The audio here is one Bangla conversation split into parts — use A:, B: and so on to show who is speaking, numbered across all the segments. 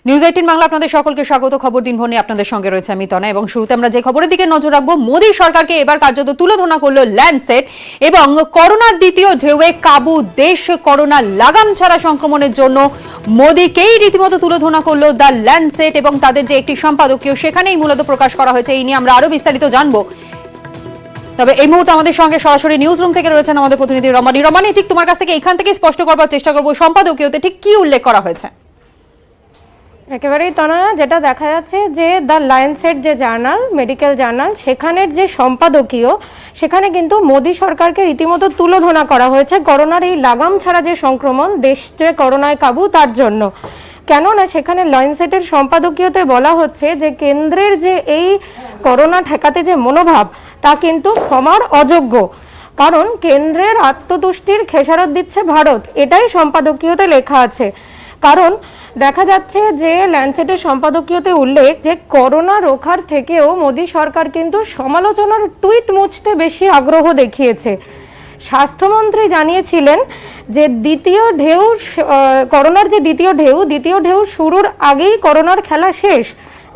A: নিউজ 18 বাংলা আপনাদের সকলকে স্বাগত। খবর দিনভর নিয়ে আপনাদের সঙ্গে রয়েছে আমি তনয় এবং শুরুতে আমরা যে খবরের দিকে নজর রাখবো, মোদী সরকারকে এবার কার্যত তুলোধনা করলো ল্যান্ডসেট এবং করোনার দ্বিতীয় ঢেউয়ে কাবু দেশ। করোনা লাগাম ছাড়া সংক্রমণের জন্য মোদীকেই রীতিমতো তুলোধনা করলো দ্য ল্যান্ডসেট এবং তাদের যে একটি সম্পাদকীয় সেখানেই মূলত প্রকাশ করা হয়েছে। এই নিয়ে আমরা আরো বিস্তারিত জানবো। তবে এই মুহূর্তে আমাদের সঙ্গে সরাসরি নিউজ রুম থেকে রয়েছেন আমাদের প্রতিনিধি রমানি। রমানি, ঠিক তোমার কাছ থেকে এখান থেকে স্পষ্ট করবার চেষ্টা করবো, সম্পাদকীয়তে ঠিক কি উল্লেখ করা হয়েছে?
B: একেবারেই তনা, যেটা দেখা যাচ্ছে যে দ্য ল্যান্ডসেট যে জার্নাল, মেডিকেল জার্নাল, সেখানের যে সম্পাদকীয় সেখানে কিন্তু মোদী সরকারকে রীতিমতো তুলোধনা করা হয়েছে করোনার এই লাগাম ছাড়া যে সংক্রমণ, দেশ যে করোনায় কাবু তার জন্য। কেননা সেখানে ল্যান্ডসেটের সম্পাদকীয়তে বলা হচ্ছে যে কেন্দ্রের যে এই করোনা ঠেকাতে যে মনোভাব তা কিন্তু ক্ষমার অযোগ্য, কারণ কেন্দ্রের আত্মতুষ্টির খেসারত দিচ্ছে ভারত, এটাই সম্পাদকীয়তে লেখা আছে। কারণ দেখা যাচ্ছে যে ল্যান্ডসেটের সম্পাদকীয়তে উল্লেখ যে করোনা রোখার থেকেও মোদী সরকার কিন্তু সমালোচনার টুইট মুছতে বেশি আগ্রহ দেখিয়েছে। স্বাস্থ্যমন্ত্রী জানিয়েছিলেন যে দ্বিতীয় ঢেউ, করোনার যে দ্বিতীয় ঢেউ শুরুর আগেই করোনার খেলা শেষ,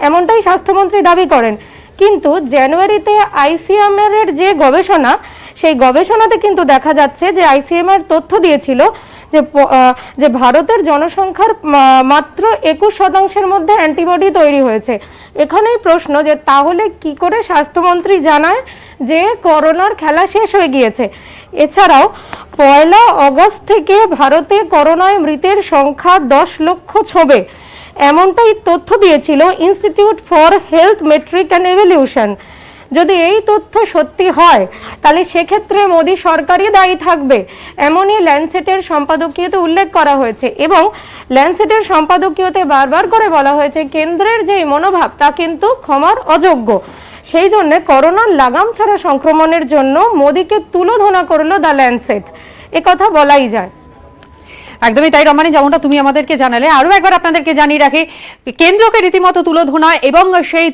B: এমনটাই স্বাস্থ্যমন্ত্রী দাবি করেন। কিন্তু জানুয়ারিতে আইসিএমআর এর যে গবেষণা, সেই গবেষণাতে কিন্তু দেখা যাচ্ছে যে আইসিএমআর তথ্য দিয়েছিল যে ভারতের জনসংখ্যার মাত্র 21% মধ্যে অ্যান্টিবডি তৈরি হয়েছে। এখানেই প্রশ্ন যে তাহলে কি করে স্বাস্থ্যমন্ত্রী জানায় যে করোনার খেলা শেষ হয়ে গিয়েছে? এছাড়াও 1 অগস্ট থেকে ভারতে করোনায় মৃতের সংখ্যা 10 লক্ষ ছোঁবে, এমনটাই তথ্য দিয়েছিল institute for health metric and evolution. যদি এই তথ্য সত্যি হয় তাহলে সেক্ষেত্রে মোদী সরকারই দায়ী থাকবে, এমনই ল্যান্ডসেটের সম্পাদকীয়তে উল্লেখ করা হয়েছে। এবং ল্যান্ডসেটের সম্পাদকীয়তে বারবার করে বলা হয়েছে কেন্দ্রের যে মনোভাব তা কিন্তু ক্ষমার অযোগ্য। সেই জন্য করোনার লাগাম ছাড়া সংক্রমণের জন্য মোদীকে তুলোধনা করলো দ্য ল্যান্ডসেট, এ কথা বলাই যায়।
A: একদমই তাই রমানি, যেমনটা তুমি আমাদেরকে জানালে। আরো একবার আপনাদেরকে জানিয়ে রাখি, কেন্দ্রকে রীতিমতো তুলোধনা এবং সেই